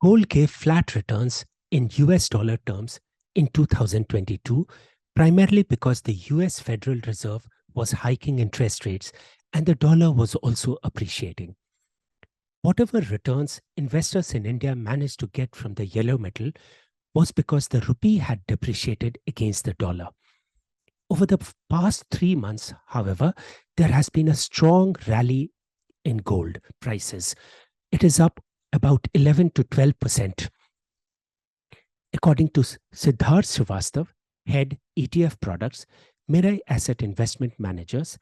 Gold gave flat returns in US dollar terms in 2022, primarily because the US Federal Reserve was hiking interest rates and the dollar was also appreciating. Whatever returns investors in India managed to get from the yellow metal was because the rupee had depreciated against the dollar. Over the past 3 months, however, there has been a strong rally in gold prices. It is up about 11 to 12%. According to Siddharth Srivastava, head ETF Products, Mirae Asset Investment Managers,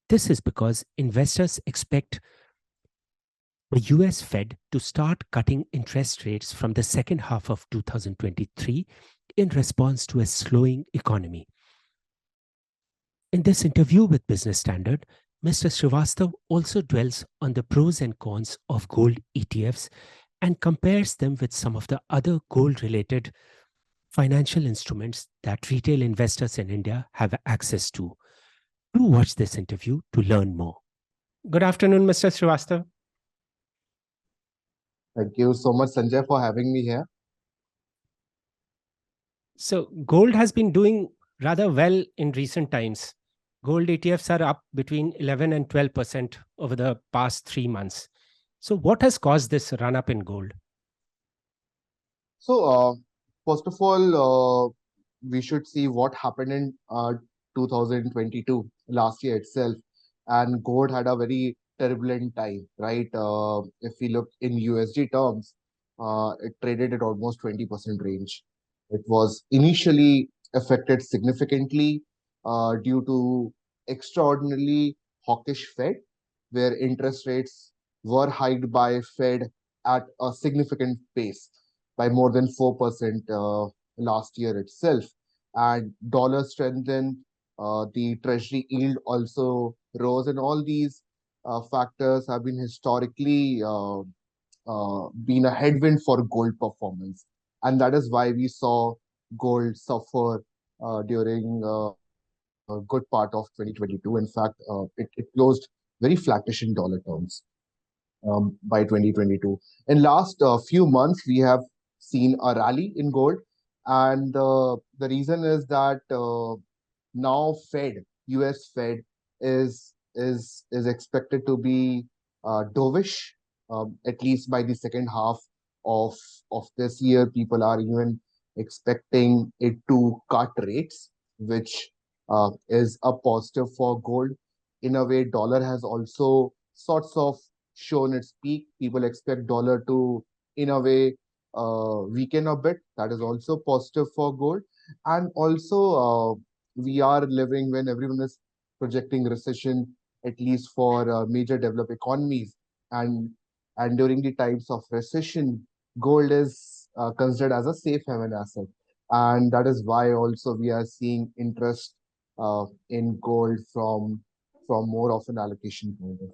this is because investors expect the US Fed to start cutting interest rates from the second half of 2023 in response to a slowing economy. In this interview with Business Standard, Mr. Srivastava also dwells on the pros and cons of gold ETFs and compares them with some of the other gold-related financial instruments that retail investors in India have access to. Do watch this interview to learn more. Good afternoon, Mr. Srivastava. Thank you so much, Sanjay, for having me here. So gold has been doing rather well in recent times. Gold ETFs are up between 11 and 12% over the past 3 months. So what has caused this run up in gold? So, first of all, we should see what happened in 2022, last year itself. And gold had a very turbulent time, right? If we look in USD terms, it traded at almost 20% range. It was initially affected significantly due to extraordinarily hawkish Fed, where interest rates were hiked by Fed at a significant pace by more than 4% last year itself. And dollar strengthened, the treasury yield also rose, and all these factors have been historically been a headwind for gold performance. And that is why we saw gold suffer during a good part of 2022. In fact, it closed very flattish in dollar terms by 2022. In last few months, we have seen a rally in gold, and the reason is that now US Fed is expected to be dovish, at least by the second half of of this year. People are even expecting it to cut rates, which is a positive for gold. In a way, dollar has also sorts of shown its peak. People expect dollar to, in a way, weaken a bit. That is also positive for gold. And also, we are living when everyone is projecting recession, at least for major developed economies. And and during the times of recession, gold is considered as a safe haven asset. And that is why also we are seeing interest in gold from more of an allocation point of view.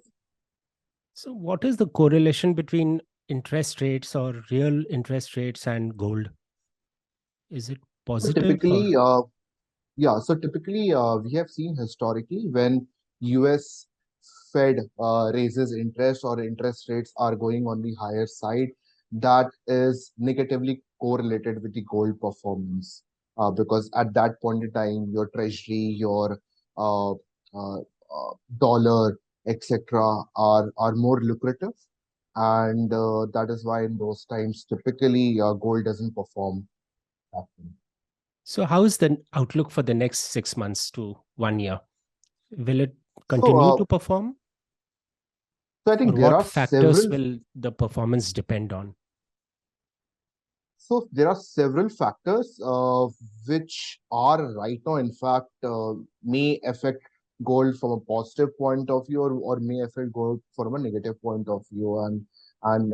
So what is the correlation between interest rates or real interest rates and gold? Is it So positive or? typically, we have seen historically when US Fed raises interest or interest rates are going on the higher side, that is negatively correlated with the gold performance. Because at that point in time, your treasury, your uh, dollar, etc., are more lucrative, and that is why in those times typically gold doesn't perform that way. So how is the outlook for the next 6 months to 1 year? Will it So, continue to perform, I or think there what are factors several. will the performance depend on? So there are several factors which are right now, in fact, may affect gold from a positive point of view, or may affect gold from a negative point of view. And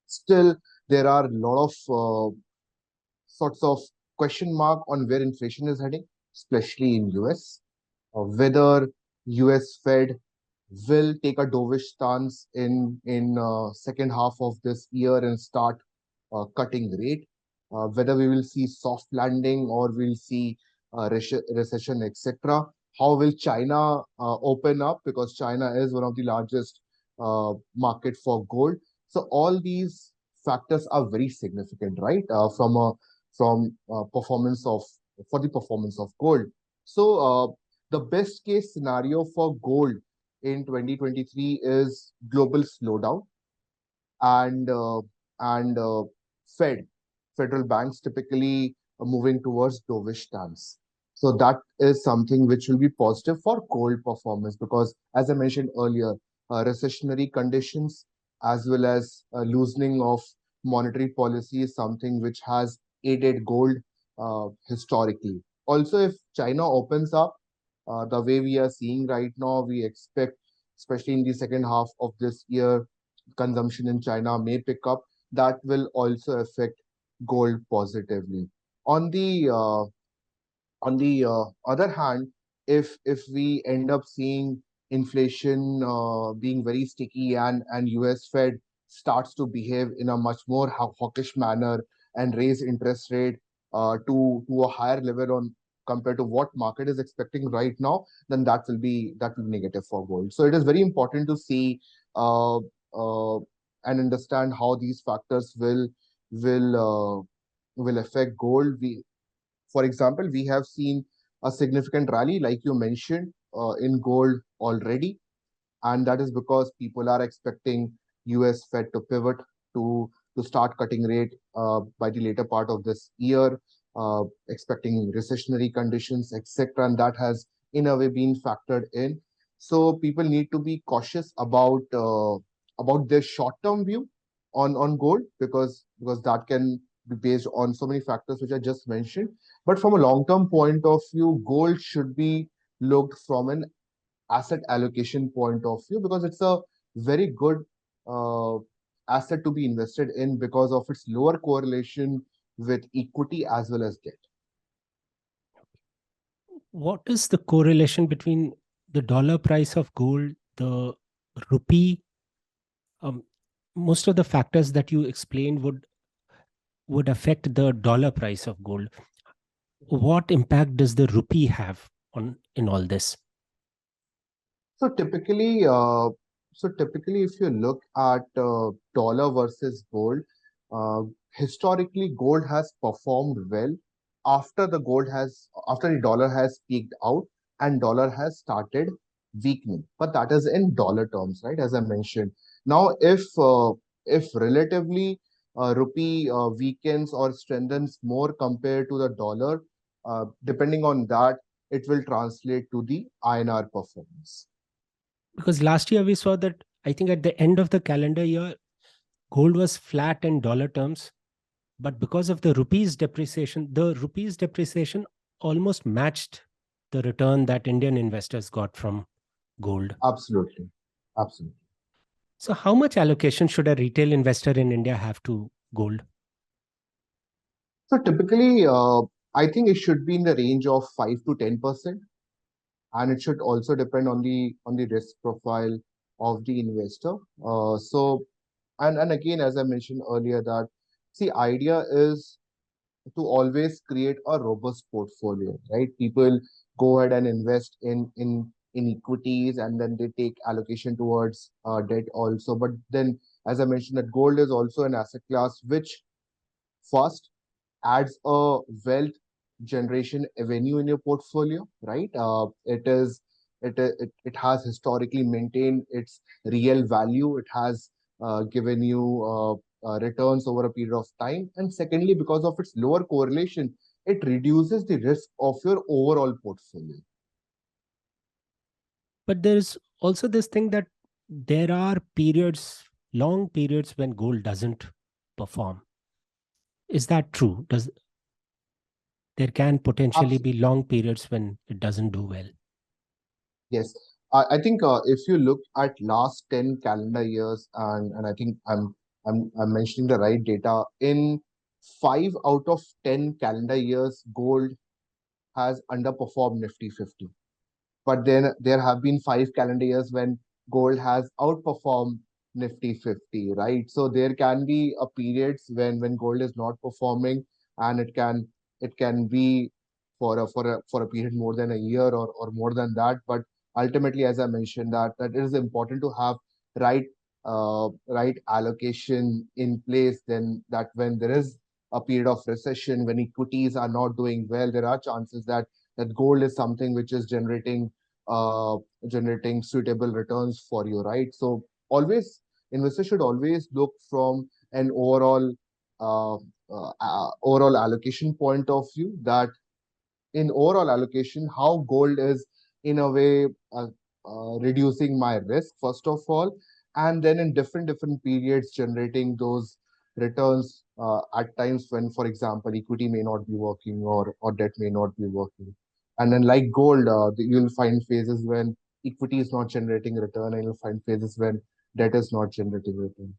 still there are a lot of sorts of question mark on where inflation is heading, especially in US. Whether US Fed will take a dovish stance in second half of this year and start cutting rate, whether we will see soft landing or we'll see recession, etc. How will China open up? Because China is one of the largest market for gold. So all these factors are very significant, right? From performance of for the performance of gold. So the best case scenario for gold in 2023 is global slowdown and Fed federal banks typically moving towards dovish stance. So that is something which will be positive for gold performance because, as I mentioned earlier, recessionary conditions as well as loosening of monetary policy is something which has aided gold historically. Also, if China opens up the way we are seeing right now, we expect, especially in the second half of this year, consumption in China may pick up. That will also affect gold positively. On the other hand, if we end up seeing inflation being very sticky and US Fed starts to behave in a much more hawkish manner and raise interest rate to a higher level on compared to what market is expecting right now, then that will be negative for gold. So it is very important to see uh, uh, and understand how these factors will uh, will affect gold. For example, we have seen a significant rally, like you mentioned, in gold already, and that is because people are expecting US Fed to pivot to start cutting rate by the later part of this year, expecting recessionary conditions, etc. And that has, in a way, been factored in. So people need to be cautious about their short-term view on gold because that can be based on so many factors which I just mentioned. But from a long-term point of view, gold should be looked from an asset allocation point of view because it's a very good uh, asset to be invested in because of its lower correlation with equity as well as debt. What is the correlation between the dollar price of gold, the rupee? Um, Most of the factors that you explained would affect the dollar price of gold. What impact does the rupee have on in all this? So typically, uh, so typically, if you look at dollar versus gold, uh, historically, gold has performed well after the dollar has peaked out and dollar has started weakening. But that is in dollar terms, right? As I mentioned. Now, if relatively rupee weakens or strengthens more compared to the dollar, depending on that, it will translate to the INR performance. Because last year we saw that, I think at the end of the calendar year, gold was flat in dollar terms, but because of the rupee's depreciation almost matched the return that Indian investors got from gold. Absolutely. Absolutely. So, how much allocation should a retail investor in India have to gold? So typically, I think it should be in the range of 5 to 10%, and it should also depend on the risk profile of the investor. And again, as I mentioned earlier, that see, idea is to always create a robust portfolio, right? People go ahead and invest in equities, and then they take allocation towards debt also. But then, as I mentioned, that gold is also an asset class which first adds a wealth generation avenue in your portfolio, right? It has historically maintained its real value. It has given you returns over a period of time. And secondly, because of its lower correlation, it reduces the risk of your overall portfolio. But there is also this thing that there are periods, long periods, when gold doesn't perform. Is that true? Does there can potentially be long periods when it doesn't do well? Yes, I think if you look at last 10 calendar years, and I think I'm mentioning the right data, in 5 out of 10 calendar years, gold has underperformed Nifty 50. But then there have been 5 calendar years when gold has outperformed Nifty 50, right? So there can be a periods when gold is not performing, and it can be for a period more than a year or more than that. But ultimately, as I mentioned, that it is important to have right right allocation in place, then that when there is a period of recession, when equities are not doing well, there are chances that gold is something which is uh, generating suitable returns for you, right? So always investors should always look from an overall allocation point of view, that in overall allocation, how gold is in a way reducing my risk, first of all, and then in different periods generating those returns at times when, for example, equity may not be working, or debt may not be working. And then, like gold, you'll find phases when equity is not generating return, and you'll find phases when debt is not generating return.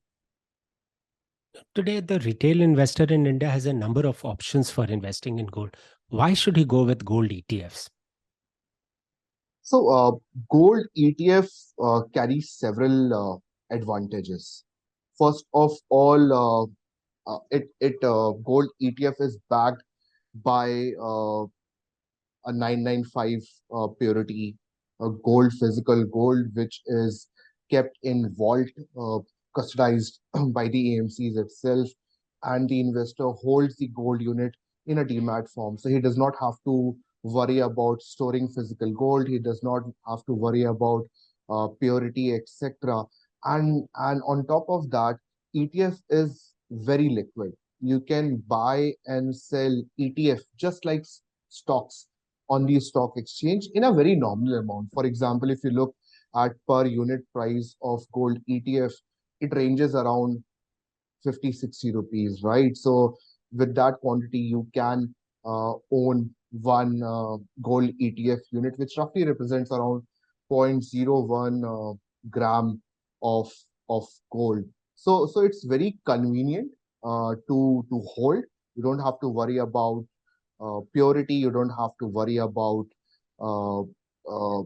Today, the retail investor in India has a number of options for investing in gold. Why should he go with gold ETFs? So, gold ETF carries several advantages. First of all, it gold ETF is backed by a 995 purity gold, physical gold, which is kept in vault, custodized by the AMCs itself, and the investor holds the gold unit in a demat form. So he does not have to worry about storing physical gold. He does not have to worry about purity, etc. And on top of that, ETF is very liquid. You can buy and sell ETF just like stocks on the stock exchange in a very nominal amount. For example, if you look at per unit price of gold ETF, it ranges around 50, 60 rupees, right? So with that quantity, you can own one gold ETF unit, which roughly represents around zero point zero 0.01 gram of gold. So it's very convenient to hold. You don't have to worry about purity. You don't have to worry about uh, uh,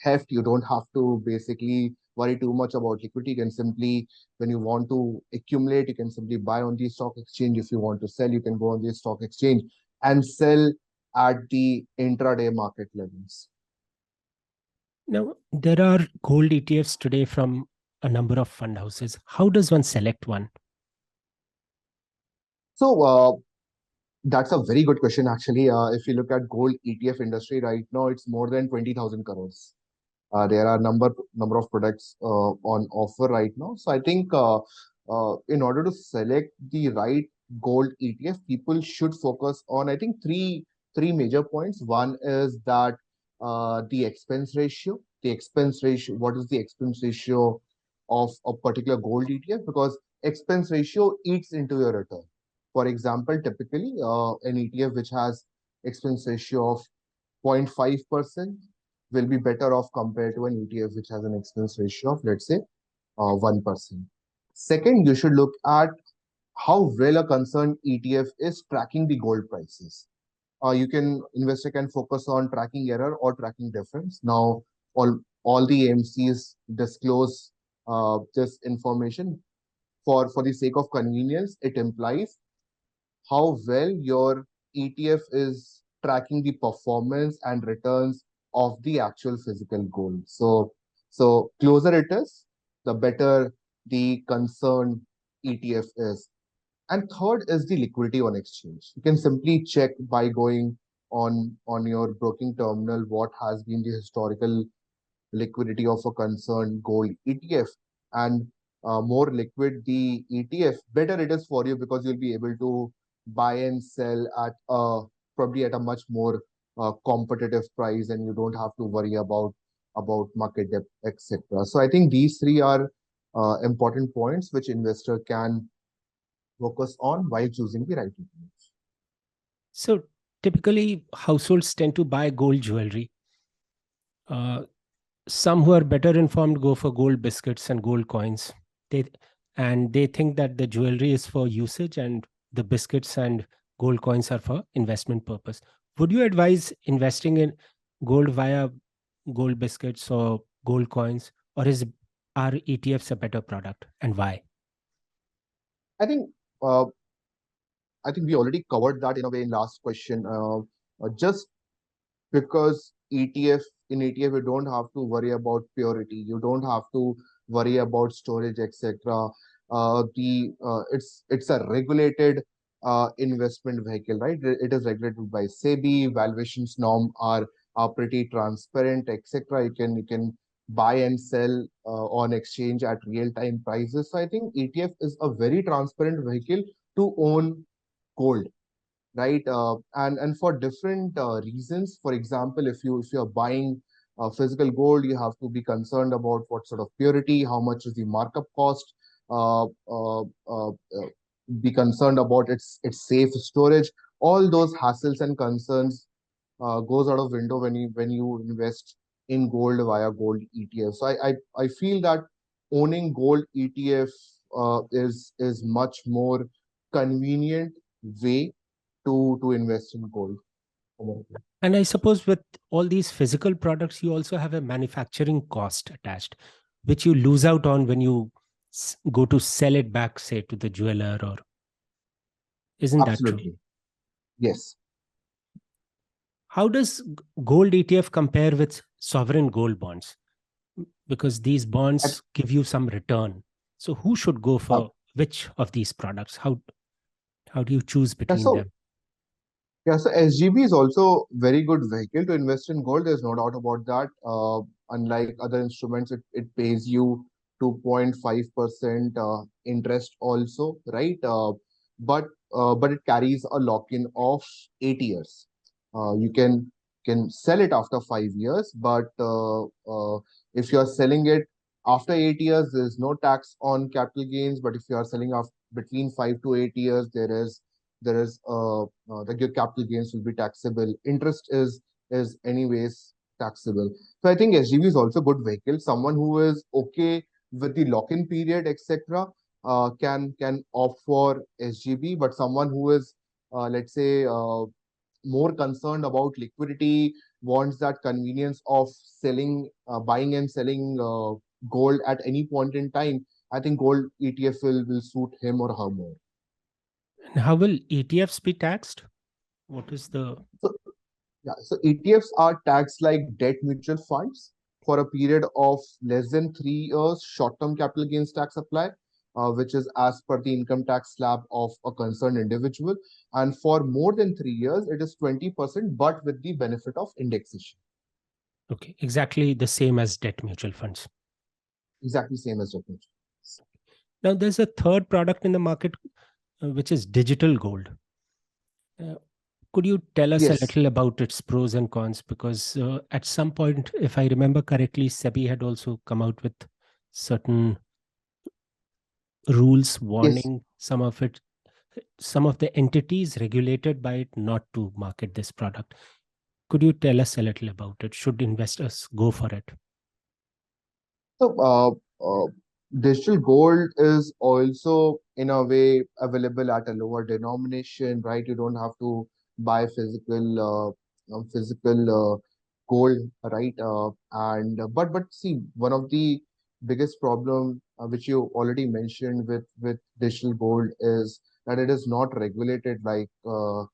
theft. You don't have to basically worry too much about liquidity. You can simply, when you want to accumulate, you can simply buy on the stock exchange. If you want to sell, you can go on the stock exchange and sell at the intraday market levels. Now, there are gold ETFs today from a number of fund houses. How does one select one? So that's a very good question, actually. If you look at gold ETF industry right now, it's more than 20,000 crores. There are number of products on offer right now. So I think in order to select the right gold ETF, people should focus on, I think, three major points. One is that the expense ratio. The expense ratio. What is the expense ratio of a particular gold ETF? Because expense ratio eats into your return. For example, typically an ETF which has expense ratio of 0.5% will be better off compared to an ETF which has an expense ratio of, let's say, 1%. Second, you should look at how well a concerned ETF is tracking the gold prices. Investor can focus on tracking error or tracking difference. Now, all the AMCs disclose this information for the sake of convenience. It implies how well your ETF is tracking the performance and returns of the actual physical gold. So closer it is, the better the concerned ETF is. And third is the liquidity on exchange. You can simply check by going on your broking terminal what has been the historical liquidity of a concerned gold ETF. And more liquid the ETF, better it is for you, because you'll be able to buy and sell at probably at a much more competitive price, and you don't have to worry about market depth, etc. So I think these three are important points which investor can focus on while choosing the right ETF. So, typically, households tend to buy gold jewelry. Uh, some who are better informed go for gold biscuits and gold coins. They and they think that the jewelry is for usage and the biscuits and gold coins are for investment purpose. Would you advise investing in gold via gold biscuits or gold coins, or is are ETFs a better product, and why? I think uh, I think we already covered that in a way in last question. Just because ETF, in ETF you don't have to worry about purity. You don't have to worry about storage, etc. It's a regulated investment vehicle, right? It is regulated by SEBI. Valuations norm are pretty transparent, etc. You can buy and sell on exchange at real time prices. So I think ETF is a very transparent vehicle to own gold, right? And for different reasons. For example, if you're buying physical gold, you have to be concerned about what sort of purity, how much is the markup cost, uh, uh, uh, uh, be concerned about its safe storage. All those hassles and concerns goes out of window when you invest in gold via gold ETF. So I feel that owning gold ETF is much more convenient way to invest in gold. And I suppose with all these physical products, you also have a manufacturing cost attached, which you lose out on when you go to sell it back, say, to the jeweler, or isn't that true? Absolutely. Yes. How does gold ETF compare with sovereign gold bonds? Because these At, bonds give you some return. So who should go uh, for which of these products? How do you choose yeah, between so them? SGB is also very good vehicle to invest in gold. There's no doubt about that. Unlike other instruments, it pays you 2.5% interest also, right? But it carries a lock-in of 8 years. You can sell it after 5 years, but if you are selling it after 8 years, there is no tax on capital gains. But if you are selling after between 5 to 8 years, there is your capital gains will be taxable. Interest is anyways taxable. So I think SGB is also a good vehicle. Someone who is okay with the lock-in period, etc., can opt for SGB. But someone who is, let's say, more concerned about liquidity, wants that convenience of buying and selling gold at any point in time, I think gold ETF will suit him or her more. And how will ETFs be taxed? What is the So yeah, so ETFs are taxed like debt mutual funds. For a period of less than 3 years, short-term capital gains tax apply, which is as per the income tax slab of a concerned individual. And for more than 3 years, it is 20%, but with the benefit of indexation. okay, exactly the same as debt mutual funds? Exactly same as debt mutual funds. Now, there's a third product in the market, which is digital gold. Uh, could you tell us a Yes, little about its pros and cons? Because at some point, if I remember correctly, SEBI had also come out with certain rules yes. warning some of the entities regulated by it not to market this product. Could you tell us a little about it? Should investors go for it? So, digital gold is also in a way available at a lower denomination, right? You don't have to buy physical gold, right? And but see, one of the biggest problem which you already mentioned with digital gold is that it is not regulated like the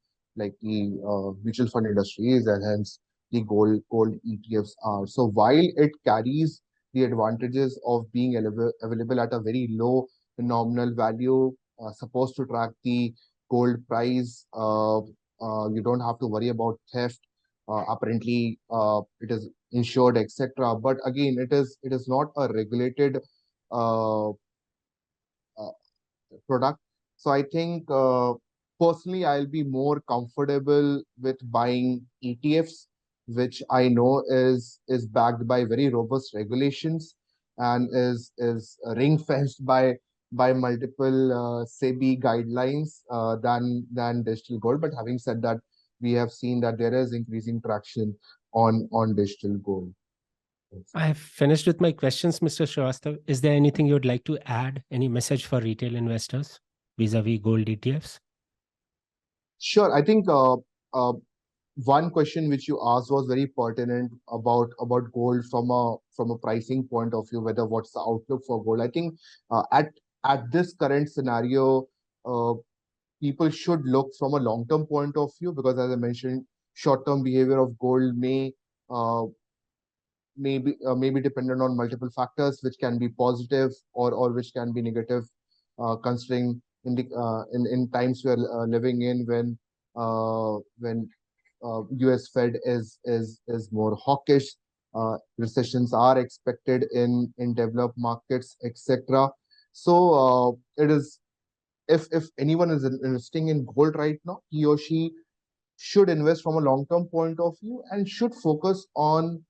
mutual fund industry is, and hence the gold ETFs are. So while it carries the advantages of being available at a very low nominal value, supposed to track the gold price. You don't have to worry about theft. Apparently, it is insured, etc. But again, it is not a regulated uh, product. So I think personally, I'll be more comfortable with buying ETFs, which I know is backed by very robust regulations and is ring fenced by multiple SEBI guidelines than digital gold. But having said that, we have seen that there is increasing traction on digital gold. I have finished with my questions, Mr. Srivastava. Is there anything you would like to add? Any message for retail investors vis-a-vis gold ETFs? Sure, I think one question which you asked was very pertinent about gold from a pricing point of view, whether what's the outlook for gold. I think at this current scenario, uh, people should look from a long term point of view, because as I mentioned, short term behavior of gold may uh, maybe dependent on multiple factors, which can be positive or which can be negative, considering in times we are living in when US Fed is more hawkish. Recessions are expected in developed markets, etc. So it is, if anyone is investing in gold right now, he or she should invest from a long term point of view and should focus on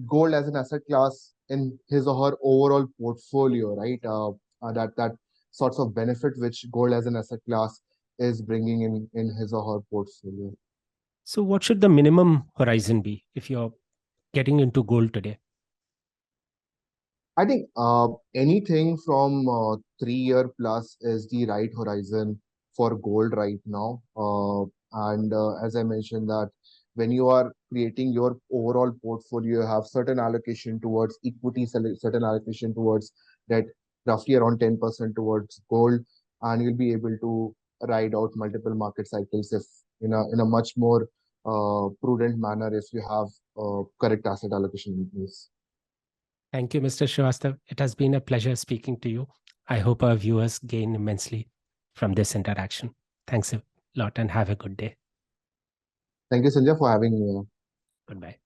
gold as an asset class in his or her overall portfolio, right? That sorts of benefit which gold as an asset class is bringing in his or her portfolio. So, what should the minimum horizon be if you're getting into gold today? I think anything from 3 year plus is the right horizon for gold right now. And as I mentioned that when you are creating your overall portfolio, you have certain allocation towards equity, certain allocation towards debt, roughly around 10% towards gold, and you'll be able to ride out multiple market cycles if in a much more prudent manner if you have correct asset allocation in place. Thank you, Mr. Srivastava. It has been a pleasure speaking to you. I hope our viewers gain immensely from this interaction. Thanks a lot and have a good day. Thank you, Sanjay, for having me here. Goodbye.